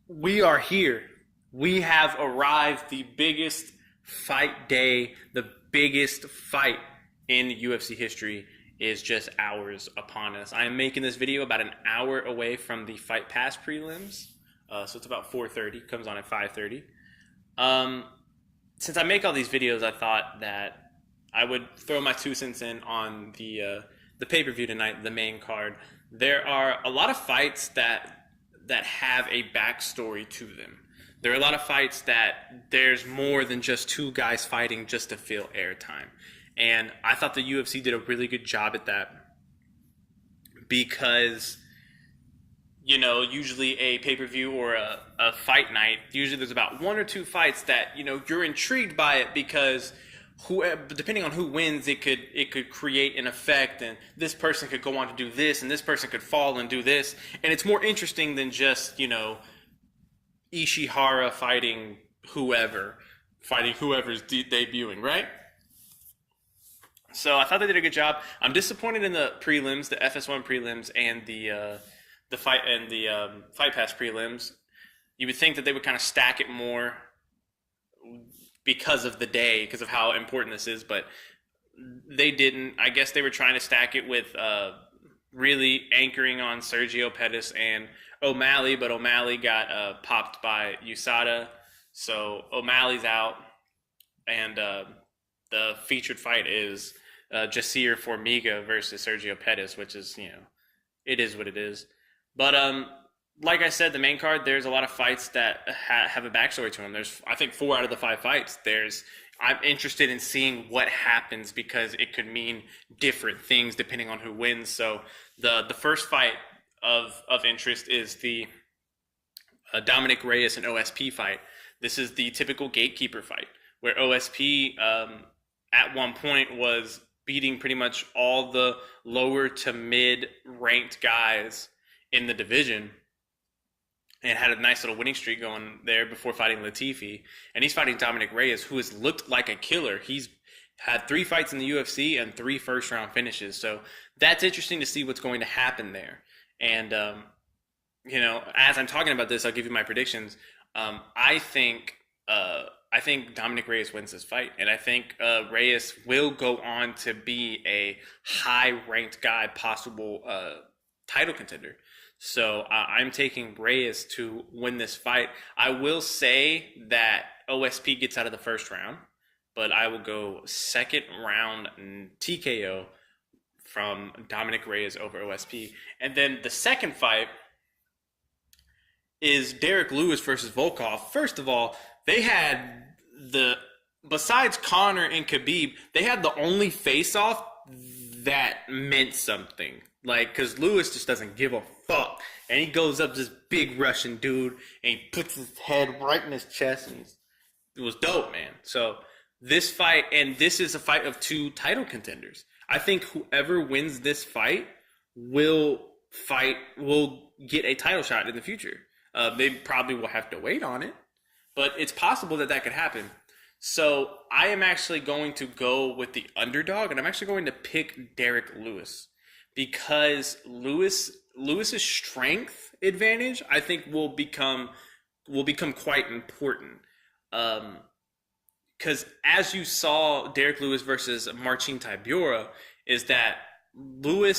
We are here. We have arrived. The biggest fight day, the biggest fight in UFC history is just hours upon us. I am making this video about an hour away from the Fight Pass prelims. So it's about 4:30, comes on at 5:30. Since I make all these videos, I thought that I would throw my 2 cents in on the pay-per-view tonight, the main card. There are a lot of fights that have a backstory to them. There are a lot of fights that there's more than just two guys fighting just to fill airtime. And I thought the UFC did a really good job at that because, usually a pay-per-view or a fight night, usually there's about one or two fights that, you're intrigued by it because depending on who wins, it could create an effect, and this person could go on to do this, and this person could fall and do this, and it's more interesting than just Ishihara fighting whoever's debuting, right? So I thought they did a good job. I'm disappointed in the prelims, the FS1 prelims, and the Fight Pass prelims. You would think that they would kind of stack it more because of the day, because of how important this is, but they didn't. I guess they were trying to stack it with really anchoring on Sergio Pettis and O'Malley, but O'Malley got popped by USADA, so O'Malley's out, and the featured fight is Jasir Formiga versus Sergio Pettis, which is, it is what it is. But like I said, the main card, there's a lot of fights that have a backstory to them. There's, I think, 4 out of the 5 fights. I'm interested in seeing what happens because it could mean different things depending on who wins. So the first fight of interest is the Dominic Reyes and OSP fight. This is the typical gatekeeper fight where OSP at one point was beating pretty much all the lower to mid ranked guys in the division and had a nice little winning streak going there before fighting Latifi. And he's fighting Dominic Reyes, who has looked like a killer. He's had 3 fights in the UFC and 3 first-round finishes. So that's interesting to see what's going to happen there. And, as I'm talking about this, I'll give you my predictions. I think Dominic Reyes wins this fight. And I think Reyes will go on to be a high-ranked guy, possible title contender. So I'm taking Reyes to win this fight. I will say that OSP gets out of the first round, but I will go second round TKO from Dominic Reyes over OSP. And then the second fight is Derek Lewis versus Volkov. First of all, they had besides Conor and Khabib, they had the only face-off that meant something. Because Lewis just doesn't give a fuck. And he goes up to this big Russian dude, and he puts his head right in his chest, and it was dope, man. So this fight, and this is a fight of 2 title contenders. I think whoever wins this fight will get a title shot in the future. They probably will have to wait on it, but it's possible that could happen. So I am actually going to go with the underdog, and I'm actually going to pick Derek Lewis. Because Lewis's strength advantage, I think, will become quite important. Because as you saw, Derek Lewis versus Marcin Tybura, is that when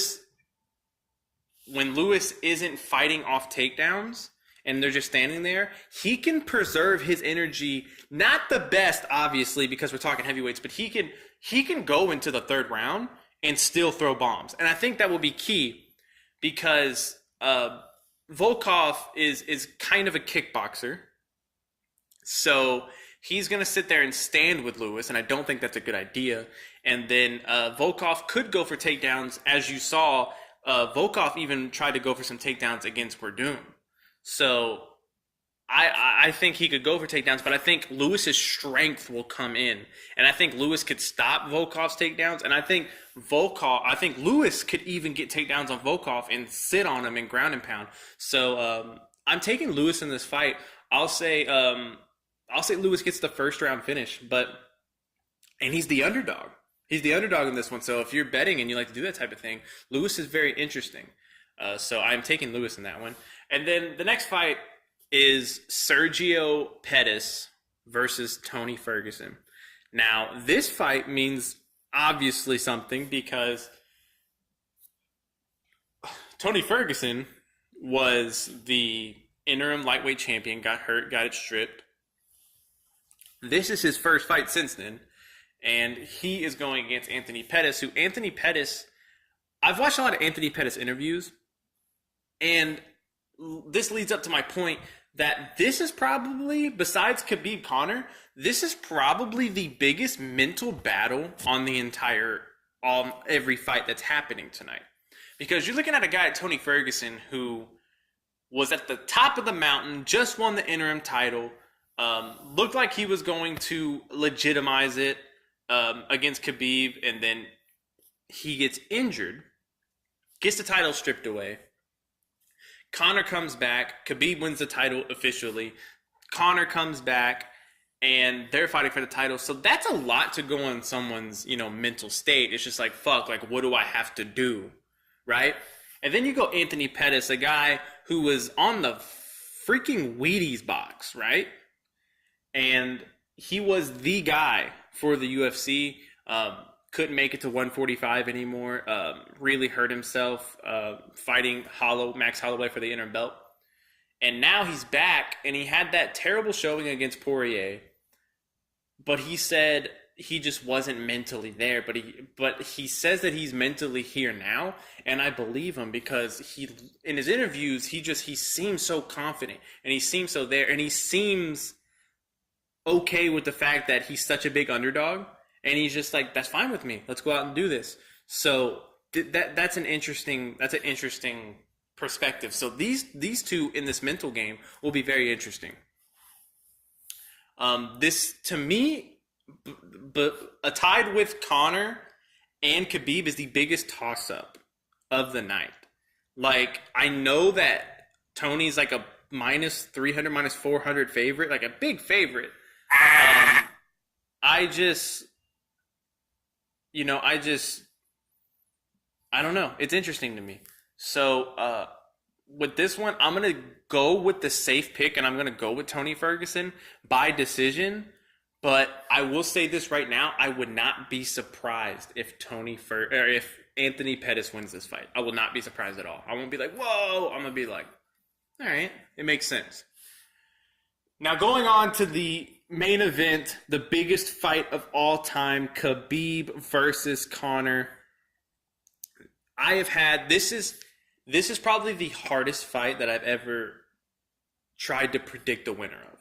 Lewis isn't fighting off takedowns and they're just standing there, he can preserve his energy. Not the best, obviously, because we're talking heavyweights, but he can go into the 3rd round and still throw bombs. And I think that will be key because Volkov is kind of a kickboxer. So he's going to sit there and stand with Lewis, and I don't think that's a good idea. And then Volkov could go for takedowns. As you saw, Volkov even tried to go for some takedowns against Werdum. So I think he could go for takedowns, but I think Lewis's strength will come in. And I think Lewis could stop Volkov's takedowns. And I think Lewis could even get takedowns on Volkov and sit on him and ground and pound. So I'm taking Lewis in this fight. I'll say Lewis gets the first round finish, and he's the underdog. He's the underdog in this one. So if you're betting and you like to do that type of thing, Lewis is very interesting. So I'm taking Lewis in that one. And then the next fight is Sergio Pettis versus Tony Ferguson. Now, this fight means obviously something because Tony Ferguson was the interim lightweight champion, got hurt, got it stripped. This is his first fight since then, and he is going against Anthony Pettis, who Anthony Pettis, I've watched a lot of Anthony Pettis interviews, and this leads up to my point that this is probably, besides Khabib Conor, this is probably the biggest mental battle on the entire, every fight that's happening tonight. Because you're looking at a guy, Tony Ferguson, who was at the top of the mountain, just won the interim title, looked like he was going to legitimize it against Khabib, and then he gets injured, gets the title stripped away. Conor comes back. Khabib wins the title officially. Conor comes back, and they're fighting for the title. So that's a lot to go on someone's, mental state. It's just like, fuck, like, what do I have to do, right? And then you go Anthony Pettis, a guy who was on the freaking Wheaties box, right? And he was the guy for the UFC. Couldn't make it to 145 anymore. Really hurt himself fighting Max Holloway for the interim belt. And now he's back, and he had that terrible showing against Poirier. But he said he just wasn't mentally there. But he says that he's mentally here now, and I believe him because in his interviews he seems so confident, and he seems so there, and he seems okay with the fact that he's such a big underdog. And he's just like, that's fine with me. Let's go out and do this. So that's an interesting perspective. So these two in this mental game will be very interesting. This, to me, but tied with Conor and Khabib, is the biggest toss-up of the night. Like, I know that Tony's like a minus 300, minus 400 favorite, like a big favorite. I don't know. It's interesting to me. So, with this one, I'm going to go with the safe pick, and I'm going to go with Tony Ferguson by decision. But I will say this right now. I would not be surprised if if Anthony Pettis wins this fight. I will not be surprised at all. I won't be like, whoa. I'm going to be like, all right, it makes sense. Now, going on to the main event, the biggest fight of all time, Khabib versus Conor. This is probably the hardest fight that I've ever tried to predict the winner of.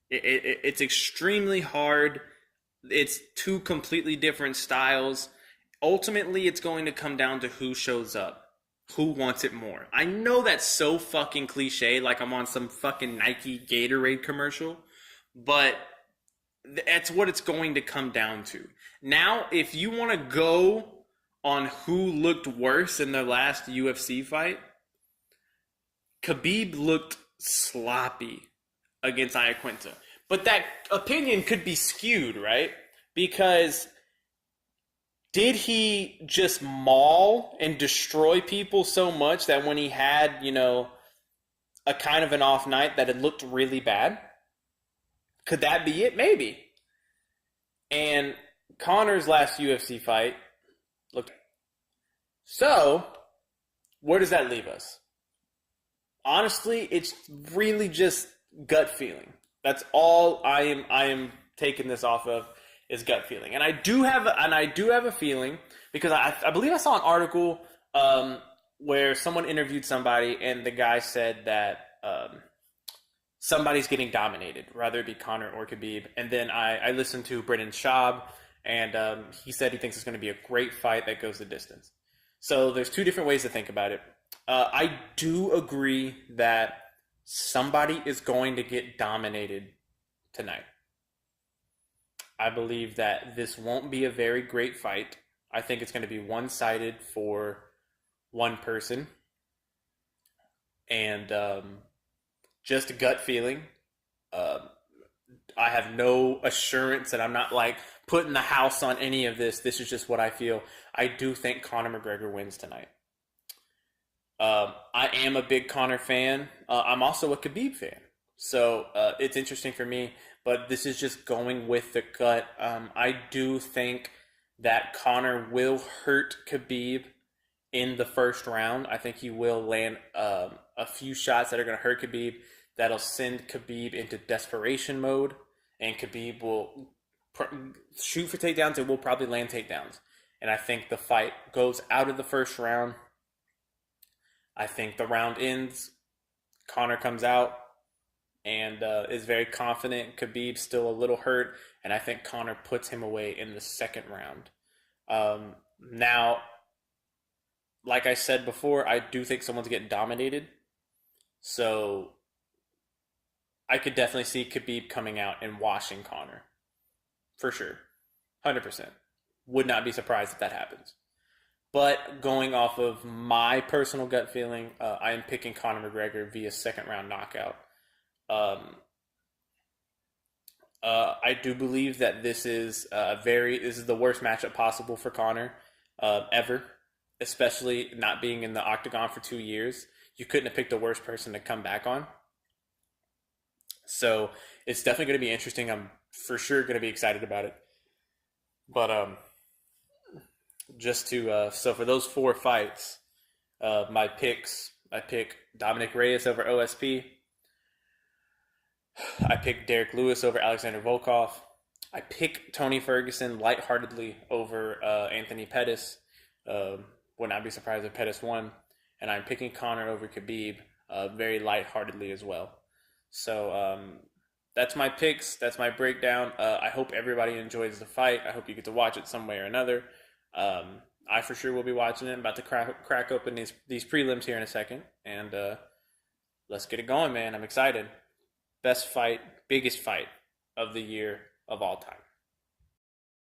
It's extremely hard. It's two completely different styles. Ultimately, it's going to come down to who shows up, who wants it more. I know that's so fucking cliche, like I'm on some fucking Nike Gatorade commercial, but that's what it's going to come down to. Now, if you want to go on who looked worse in their last UFC fight, Khabib looked sloppy against Iaquinta. But that opinion could be skewed, right? Because did he just maul and destroy people so much that when he had, a kind of an off night that it looked really bad? Could that be it? Maybe. And Conor's last UFC fight looked... So, where does that leave us? Honestly, it's really just gut feeling. That's all I am taking this off of, is gut feeling. And I do have a feeling, because I believe I saw an article where someone interviewed somebody, and the guy said that somebody's getting dominated, whether it be Conor or Khabib. And then I listened to Brendan Schaub, and he said he thinks it's going to be a great fight that goes the distance. So there's two different ways to think about it. I do agree that somebody is going to get dominated tonight. I believe that this won't be a very great fight. I think it's going to be one-sided for one person. And just a gut feeling. I have no assurance, and I'm not like putting the house on any of this. This is just what I feel. I do think Conor McGregor wins tonight. I am a big Conor fan. I'm also a Khabib fan. So it's interesting for me, but this is just going with the gut. I do think that Conor will hurt Khabib in the first round. I think he will land a few shots that are going to hurt Khabib. That'll send Khabib into desperation mode, and Khabib will shoot for takedowns and will probably land takedowns. And I think the fight goes out of the first round. I think the round ends. Conor comes out and is very confident. Khabib's still a little hurt, and I think Conor puts him away in the second round. Now, like I said before, I do think someone's getting dominated. So I could definitely see Khabib coming out and washing Conor. For sure. 100%. Would not be surprised if that happens. But going off of my personal gut feeling, I am picking Conor McGregor via second round knockout. Um, I do believe that this is the worst matchup possible for Conor ever, especially not being in the octagon for 2 years. You couldn't have picked a worse person to come back on. So it's definitely going to be interesting. I'm for sure going to be excited about it. But just to so for those four fights, my picks: I pick Dominic Reyes over OSP. I pick Derek Lewis over Alexander Volkov. I pick Tony Ferguson lightheartedly over Anthony Pettis. Would not be surprised if Pettis won. And I'm picking Conor over Khabib very lightheartedly as well. So that's my picks. That's my breakdown. I hope everybody enjoys the fight. I hope you get to watch it some way or another. I for sure will be watching it. I'm about to crack open these prelims here in a second. And let's get it going, man. I'm excited. Best fight, biggest fight of the year of all time.